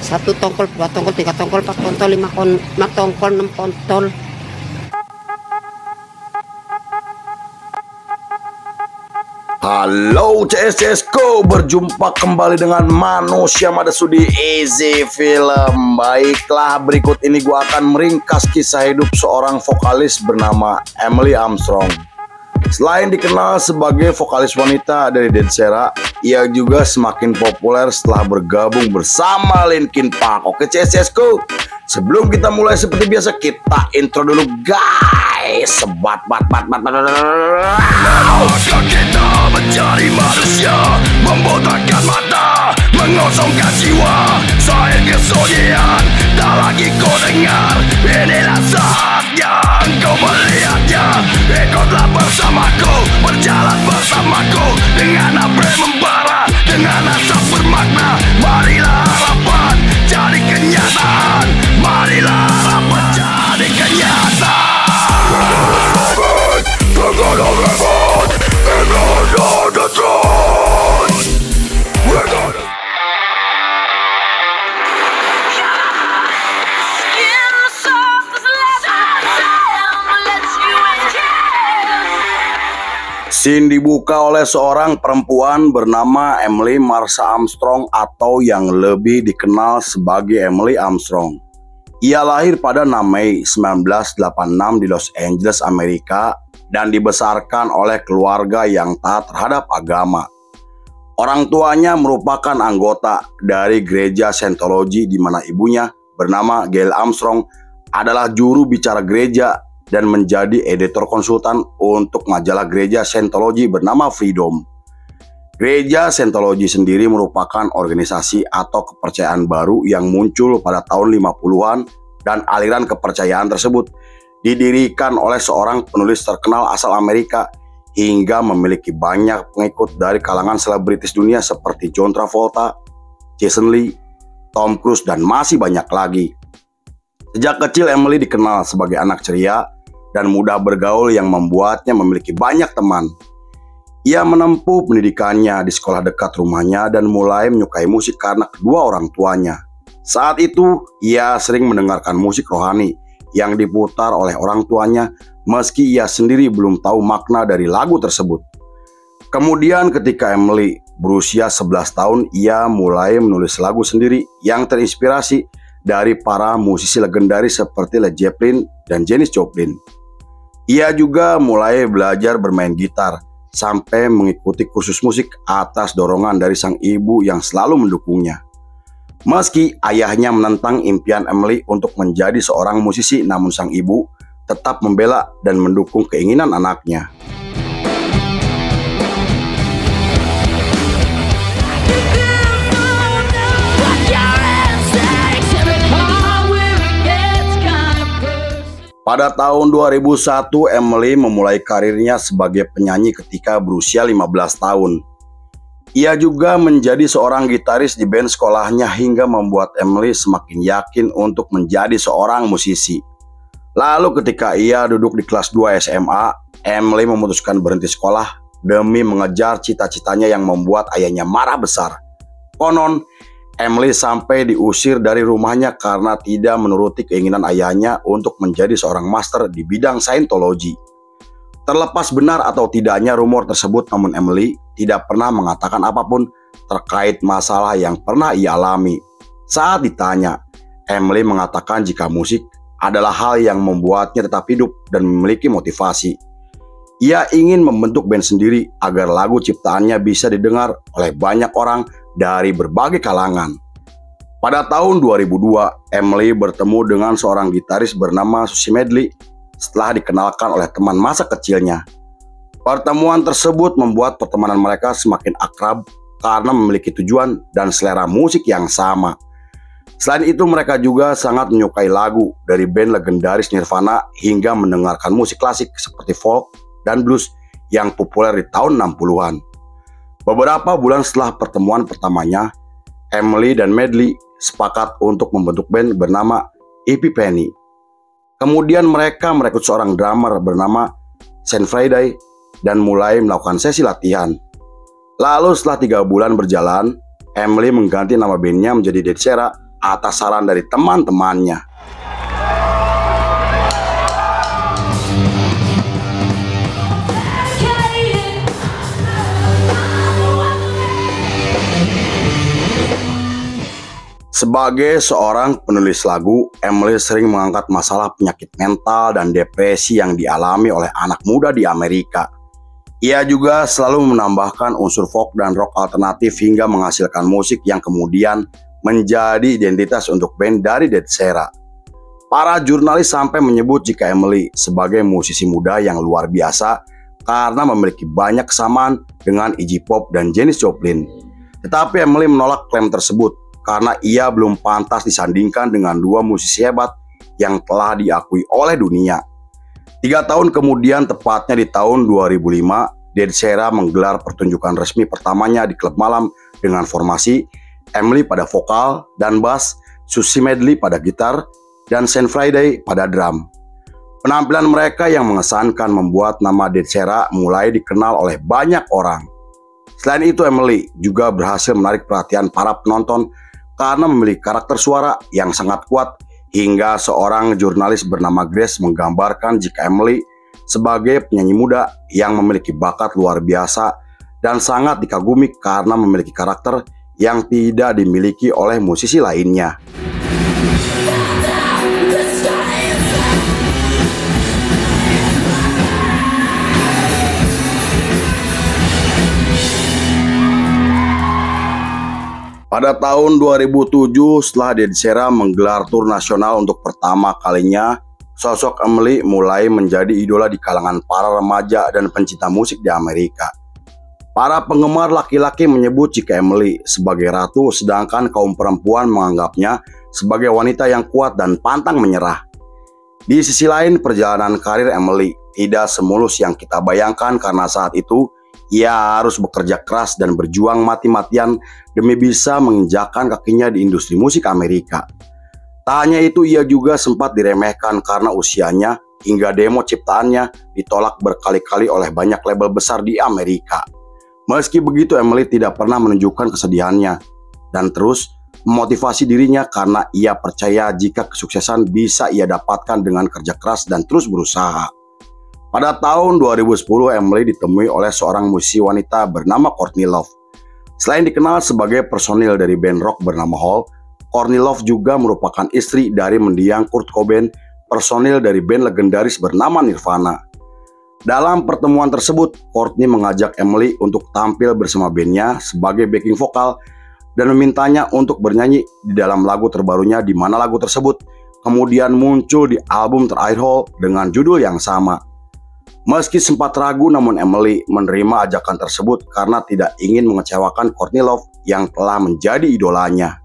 Satu tongkol, dua tongkol, tiga tongkol, empat kontol, lima tongkol, enam kontol. Halo CSCSku, berjumpa kembali dengan manusia Madasudi Easy Film. Baiklah, berikut ini gua akan meringkas kisah hidup seorang vokalis bernama Emily Armstrong. Selain dikenal sebagai vokalis wanita dari Dead, ia juga semakin populer setelah bergabung bersama Linkin Park. Oke CSCSku, sebelum kita mulai seperti biasa, kita intro dulu guys. Maukah kita mencari manusia, membotakkan mata, mengosongkan jiwa, sayang kesunyian, tak lagi kau dengar. Inilah saatnya kau melihatnya. Ikutlah bersamaku, berjalan bersamaku, dengan apa yang membara, dengan asap bermakna. Marilah harapan jadi kenyataan, marilah harapan jadi kenyataan. Scene dibuka oleh seorang perempuan bernama Emily Marsha Armstrong atau yang lebih dikenal sebagai Emily Armstrong. Ia lahir pada 6 Mei 1986 di Los Angeles, Amerika, dan dibesarkan oleh keluarga yang taat terhadap agama. Orang tuanya merupakan anggota dari gereja Scientology, di mana ibunya bernama Gail Armstrong adalah juru bicara gereja dan menjadi editor konsultan untuk majalah gereja Scientology bernama Freedom. Gereja Scientology sendiri merupakan organisasi atau kepercayaan baru yang muncul pada tahun 50-an, dan aliran kepercayaan tersebut didirikan oleh seorang penulis terkenal asal Amerika hingga memiliki banyak pengikut dari kalangan selebritis dunia seperti John Travolta, Jason Lee, Tom Cruise, dan masih banyak lagi. Sejak kecil Emily dikenal sebagai anak ceria dan mudah bergaul yang membuatnya memiliki banyak teman. Ia menempuh pendidikannya di sekolah dekat rumahnya dan mulai menyukai musik karena kedua orang tuanya. Saat itu, ia sering mendengarkan musik rohani yang diputar oleh orang tuanya, meski ia sendiri belum tahu makna dari lagu tersebut. Kemudian ketika Emily berusia 11 tahun, ia mulai menulis lagu sendiri yang terinspirasi dari para musisi legendaris seperti Led Zeppelin dan Janis Joplin. Ia juga mulai belajar bermain gitar sampai mengikuti kursus musik atas dorongan dari sang ibu yang selalu mendukungnya. Meski ayahnya menentang impian Emily untuk menjadi seorang musisi, namun sang ibu tetap membela dan mendukung keinginan anaknya. Pada tahun 2001, Emily memulai karirnya sebagai penyanyi ketika berusia 15 tahun. Ia juga menjadi seorang gitaris di band sekolahnya hingga membuat Emily semakin yakin untuk menjadi seorang musisi. Lalu ketika ia duduk di kelas 2 SMA, Emily memutuskan berhenti sekolah demi mengejar cita-citanya yang membuat ayahnya marah besar. Konon, Emily sampai diusir dari rumahnya karena tidak menuruti keinginan ayahnya untuk menjadi seorang master di bidang Scientology. Terlepas benar atau tidaknya rumor tersebut, namun Emily tidak pernah mengatakan apapun terkait masalah yang pernah ia alami. Saat ditanya, Emily mengatakan jika musik adalah hal yang membuatnya tetap hidup dan memiliki motivasi. Ia ingin membentuk band sendiri agar lagu ciptaannya bisa didengar oleh banyak orang dari berbagai kalangan. Pada tahun 2002, Emily bertemu dengan seorang gitaris bernama Susie Medley setelah dikenalkan oleh teman masa kecilnya. Pertemuan tersebut membuat pertemanan mereka semakin akrab karena memiliki tujuan dan selera musik yang sama. Selain itu, mereka juga sangat menyukai lagu dari band legendaris Nirvana hingga mendengarkan musik klasik seperti folk dan blues yang populer di tahun 60-an. Beberapa bulan setelah pertemuan pertamanya, Emily dan Medley sepakat untuk membentuk band bernama Epiphany. Kemudian mereka merekrut seorang drummer bernama Shane Friday dan mulai melakukan sesi latihan. Lalu setelah 3 bulan berjalan, Emily mengganti nama bandnya menjadi Dead atas saran dari teman-temannya. Sebagai seorang penulis lagu, Emily sering mengangkat masalah penyakit mental dan depresi yang dialami oleh anak muda di Amerika. Ia juga selalu menambahkan unsur folk dan rock alternatif hingga menghasilkan musik yang kemudian menjadi identitas untuk band dari Dead Sera. Para jurnalis sampai menyebut jika Emily sebagai musisi muda yang luar biasa karena memiliki banyak kesamaan dengan Iggy Pop dan Janis Joplin. Tetapi Emily menolak klaim tersebut karena ia belum pantas disandingkan dengan dua musisi hebat yang telah diakui oleh dunia. 3 tahun kemudian, tepatnya di tahun 2005, Dead Sera menggelar pertunjukan resmi pertamanya di klub malam dengan formasi Emily pada vokal dan bass, Susie Medley pada gitar, dan Saint Friday pada drum. Penampilan mereka yang mengesankan membuat nama Dead Sera mulai dikenal oleh banyak orang. Selain itu, Emily juga berhasil menarik perhatian para penonton karena memiliki karakter suara yang sangat kuat, hingga seorang jurnalis bernama Grace menggambarkan jika Emily sebagai penyanyi muda yang memiliki bakat luar biasa dan sangat dikagumi karena memiliki karakter yang tidak dimiliki oleh musisi lainnya. Pada tahun 2007, setelah Dead Sera menggelar tur nasional untuk pertama kalinya, sosok Emily mulai menjadi idola di kalangan para remaja dan pencinta musik di Amerika. Para penggemar laki-laki menyebut jika Emily sebagai ratu, sedangkan kaum perempuan menganggapnya sebagai wanita yang kuat dan pantang menyerah. Di sisi lain, perjalanan karir Emily tidak semulus yang kita bayangkan karena saat itu ia harus bekerja keras dan berjuang mati-matian demi bisa menginjakkan kakinya di industri musik Amerika. Tak hanya itu, ia juga sempat diremehkan karena usianya hingga demo ciptaannya ditolak berkali-kali oleh banyak label besar di Amerika. Meski begitu, Emily tidak pernah menunjukkan kesedihannya dan terus memotivasi dirinya karena ia percaya jika kesuksesan bisa ia dapatkan dengan kerja keras dan terus berusaha. Pada tahun 2010, Emily ditemui oleh seorang musisi wanita bernama Courtney Love. Selain dikenal sebagai personil dari band rock bernama Hole, Courtney Love juga merupakan istri dari mendiang Kurt Cobain, personil dari band legendaris bernama Nirvana. Dalam pertemuan tersebut, Courtney mengajak Emily untuk tampil bersama bandnya sebagai backing vokal dan memintanya untuk bernyanyi di dalam lagu terbarunya, di mana lagu tersebut kemudian muncul di album terakhir Hole dengan judul yang sama. Meski sempat ragu, namun Emily menerima ajakan tersebut karena tidak ingin mengecewakan Courtney Love yang telah menjadi idolanya.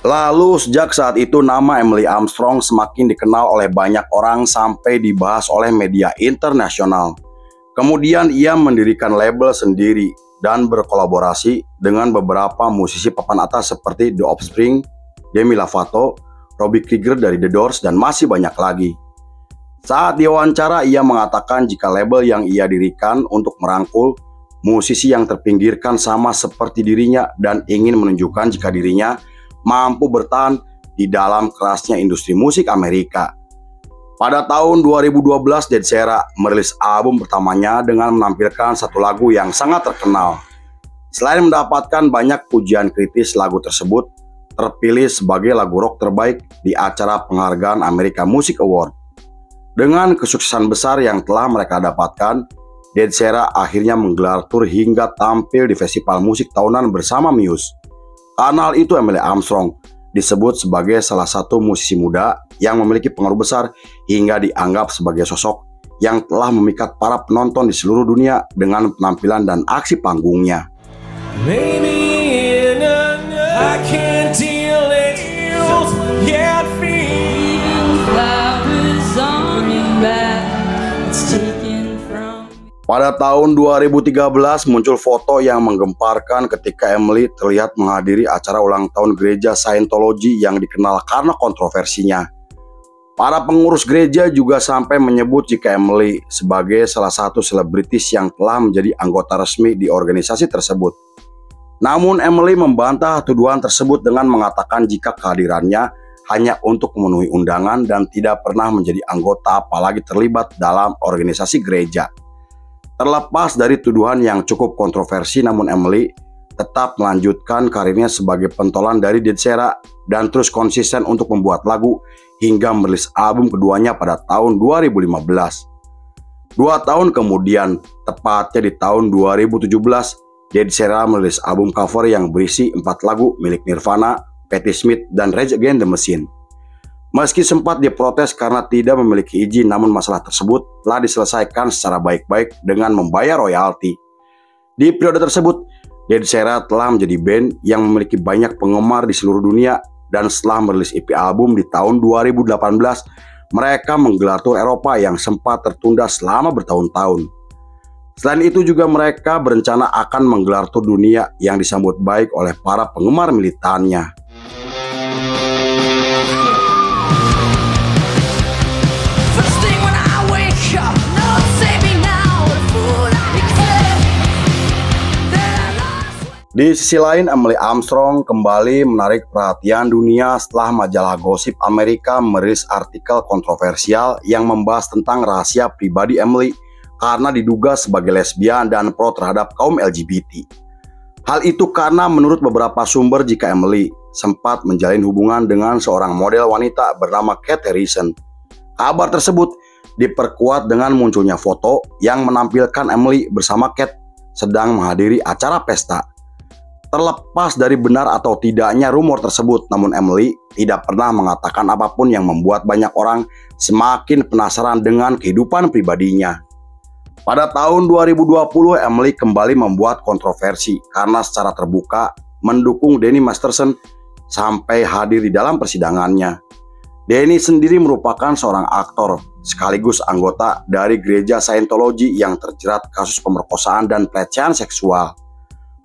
Lalu sejak saat itu nama Emily Armstrong semakin dikenal oleh banyak orang sampai dibahas oleh media internasional. Kemudian ia mendirikan label sendiri dan berkolaborasi dengan beberapa musisi papan atas seperti The Offspring, Demi Lovato, Robbie Krieger dari The Doors, dan masih banyak lagi. Saat diwawancara, ia mengatakan jika label yang ia dirikan untuk merangkul musisi yang terpinggirkan sama seperti dirinya dan ingin menunjukkan jika dirinya mampu bertahan di dalam kerasnya industri musik Amerika. Pada tahun 2012, Dead Sera merilis album pertamanya dengan menampilkan satu lagu yang sangat terkenal. Selain mendapatkan banyak pujian kritis, lagu tersebut terpilih sebagai lagu rock terbaik di acara penghargaan America Music Award. Dengan kesuksesan besar yang telah mereka dapatkan, Dead Sera akhirnya menggelar tur hingga tampil di festival musik tahunan bersama Muse. Karena hal itu, Emily Armstrong disebut sebagai salah satu musisi muda yang memiliki pengaruh besar hingga dianggap sebagai sosok yang telah memikat para penonton di seluruh dunia dengan penampilan dan aksi panggungnya. Pada tahun 2013 muncul foto yang menggemparkan ketika Emily terlihat menghadiri acara ulang tahun gereja Scientology yang dikenal karena kontroversinya. Para pengurus gereja juga sampai menyebut jika Emily sebagai salah satu selebritis yang telah menjadi anggota resmi di organisasi tersebut. Namun Emily membantah tuduhan tersebut dengan mengatakan jika kehadirannya hanya untuk memenuhi undangan dan tidak pernah menjadi anggota apalagi terlibat dalam organisasi gereja. Terlepas dari tuduhan yang cukup kontroversi, namun Emily tetap melanjutkan karirnya sebagai pentolan dari Dead Sera dan terus konsisten untuk membuat lagu hingga merilis album keduanya pada tahun 2015. 2 tahun kemudian, tepatnya di tahun 2017, Dead Sera merilis album cover yang berisi 4 lagu milik Nirvana, Patti Smith, dan Rage Against the Machine. Meski sempat diprotes karena tidak memiliki izin, namun masalah tersebut telah diselesaikan secara baik-baik dengan membayar royalti. Di periode tersebut, Dead Sera telah menjadi band yang memiliki banyak penggemar di seluruh dunia, dan setelah merilis EP album di tahun 2018, mereka menggelar tur Eropa yang sempat tertunda selama bertahun-tahun. Selain itu juga mereka berencana akan menggelar tur dunia yang disambut baik oleh para penggemar militannya. Di sisi lain, Emily Armstrong kembali menarik perhatian dunia setelah majalah gosip Amerika merilis artikel kontroversial yang membahas tentang rahasia pribadi Emily karena diduga sebagai lesbian dan pro terhadap kaum LGBT. Hal itu karena menurut beberapa sumber jika Emily sempat menjalin hubungan dengan seorang model wanita bernama Kate Harrison. Kabar tersebut diperkuat dengan munculnya foto yang menampilkan Emily bersama Kate sedang menghadiri acara pesta. Terlepas dari benar atau tidaknya rumor tersebut, namun Emily tidak pernah mengatakan apapun yang membuat banyak orang semakin penasaran dengan kehidupan pribadinya. Pada tahun 2020, Emily kembali membuat kontroversi karena secara terbuka mendukung Danny Masterson sampai hadir di dalam persidangannya. Danny sendiri merupakan seorang aktor sekaligus anggota dari gereja Scientology yang terjerat kasus pemerkosaan dan pelecehan seksual.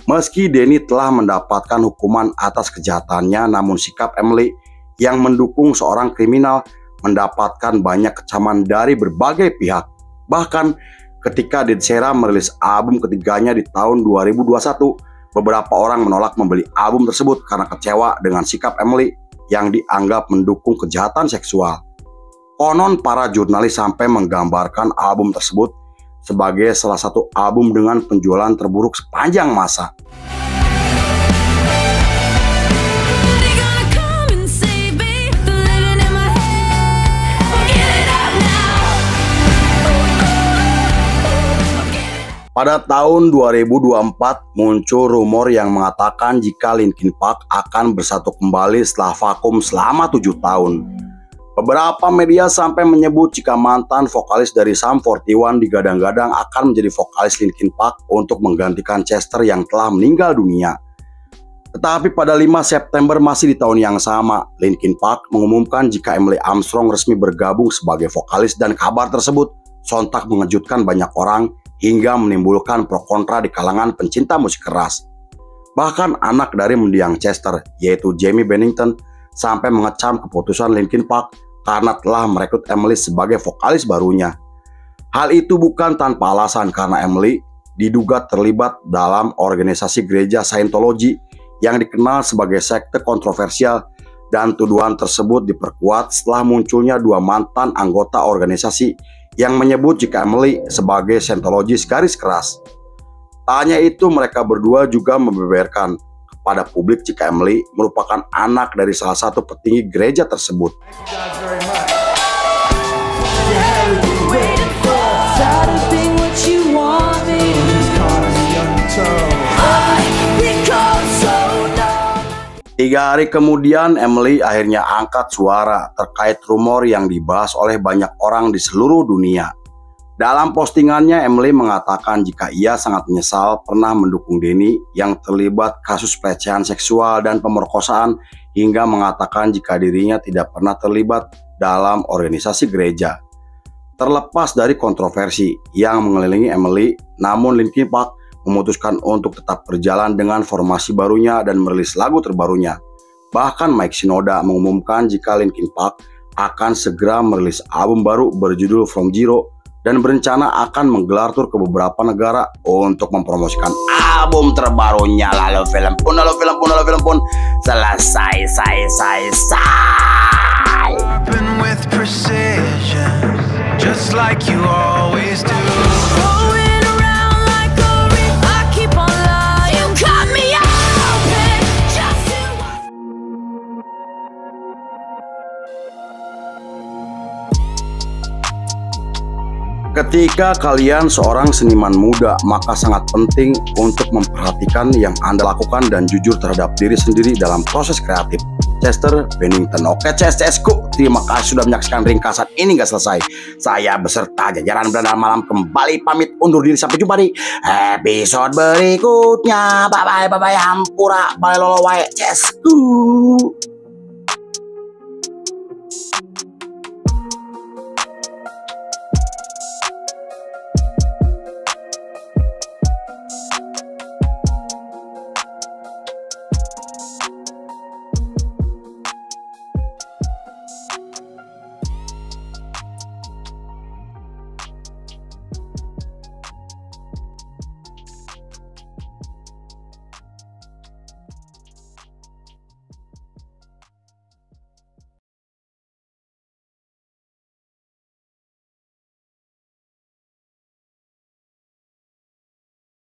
Meski Danny telah mendapatkan hukuman atas kejahatannya, namun sikap Emily yang mendukung seorang kriminal mendapatkan banyak kecaman dari berbagai pihak. Bahkan ketika Dead Sera merilis album ketiganya di tahun 2021, beberapa orang menolak membeli album tersebut karena kecewa dengan sikap Emily yang dianggap mendukung kejahatan seksual. Konon para jurnalis sampai menggambarkan album tersebut sebagai salah satu album dengan penjualan terburuk sepanjang masa. Pada tahun 2024 muncul rumor yang mengatakan jika Linkin Park akan bersatu kembali setelah vakum selama 7 tahun. Beberapa media sampai menyebut jika mantan vokalis dari Sum 41 digadang-gadang akan menjadi vokalis Linkin Park untuk menggantikan Chester yang telah meninggal dunia. Tetapi pada 5 September masih di tahun yang sama, Linkin Park mengumumkan jika Emily Armstrong resmi bergabung sebagai vokalis, dan kabar tersebut sontak mengejutkan banyak orang hingga menimbulkan pro kontra di kalangan pencinta musik keras. Bahkan anak dari mendiang Chester, yaitu Jamie Bennington, sampai mengecam keputusan Linkin Park karena telah merekrut Emily sebagai vokalis barunya. Hal itu bukan tanpa alasan karena Emily diduga terlibat dalam organisasi gereja Scientology yang dikenal sebagai sekte kontroversial, dan tuduhan tersebut diperkuat setelah munculnya 2 mantan anggota organisasi yang menyebut jika Emily sebagai Scientologist garis keras. Tak hanya itu, mereka berdua juga membeberkan pada publik jika Emily merupakan anak dari salah satu petinggi gereja tersebut. Tiga hari kemudian, Emily akhirnya angkat suara terkait rumor yang dibahas oleh banyak orang di seluruh dunia. Dalam postingannya, Emily mengatakan jika ia sangat menyesal pernah mendukung Danny yang terlibat kasus pelecehan seksual dan pemerkosaan, hingga mengatakan jika dirinya tidak pernah terlibat dalam organisasi gereja. Terlepas dari kontroversi yang mengelilingi Emily, namun Linkin Park memutuskan untuk tetap berjalan dengan formasi barunya dan merilis lagu terbarunya. Bahkan Mike Shinoda mengumumkan jika Linkin Park akan segera merilis album baru berjudul From Zero dan berencana akan menggelar tur ke beberapa negara untuk mempromosikan album terbarunya. Lalu film pun selesai. With precision, just like you always do. Going around like a reef, I keep on lying. You cut me open just to Ketika kalian seorang seniman muda, maka sangat penting untuk memperhatikan yang Anda lakukan dan jujur terhadap diri sendiri dalam proses kreatif. Chester Bennington. Oke CSCSku, terima kasih sudah menyaksikan ringkasan ini gak selesai. Saya beserta jajaran Beranda Malam kembali pamit undur diri, sampai jumpa di episode berikutnya. Bye bye hampura bye lolo wae CSku.